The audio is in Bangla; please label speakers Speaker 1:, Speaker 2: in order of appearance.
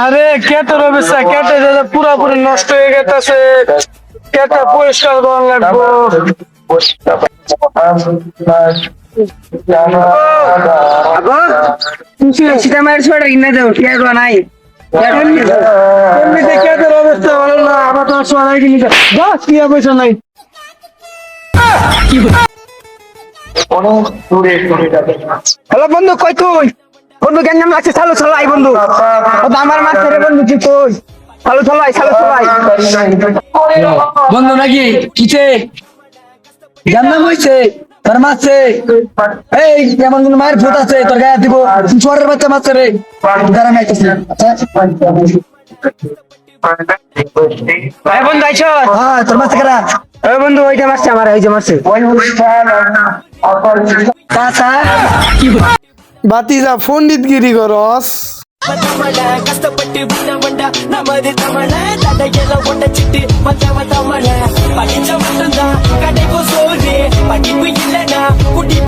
Speaker 1: আরে কেটের অবস্থা, কেটে পুরাপুরি নষ্ট হয়ে গেছে। কেটে পরিষ্কার করা লাগবো।
Speaker 2: সীতামায়ের ছোট কিনে দেও টিয়া নাই
Speaker 1: এমনিতে কেটের অবস্থা ভালো না, আমার তো সবাই কিনে কি পয়সা নাই।
Speaker 2: হ্যালো বন্ধু, কই তুই? বন্ধু কেন নাম লাগছে? চালু চালাই বন্ধু, ও তো আমার মাছ রে বন্ধু, তুই কই? চালু চালাই, চালু চালাই বন্ধু নাকি কিছে জান্নাম হইছে তোর মাছে। এই কেমন কোন মায়ের ভূত আছে তোর গায়ে দিব, চোরের বাচ্চা মাছ রে দাঁড়া নাইতেছি। ভাই বন্ধু আইছো? হ্যাঁ, তোর মাছ কেরা? ওই বন্ধু ওইটা মারছে আমার, এই যে মারছে চাচা।
Speaker 1: বাতিজা পণ্ডিতগিরি করস।
Speaker 3: கஷ்டப்பட்டு வந்த வண்டா நமது தமிழ தடையில ஒட்ட சிட்டு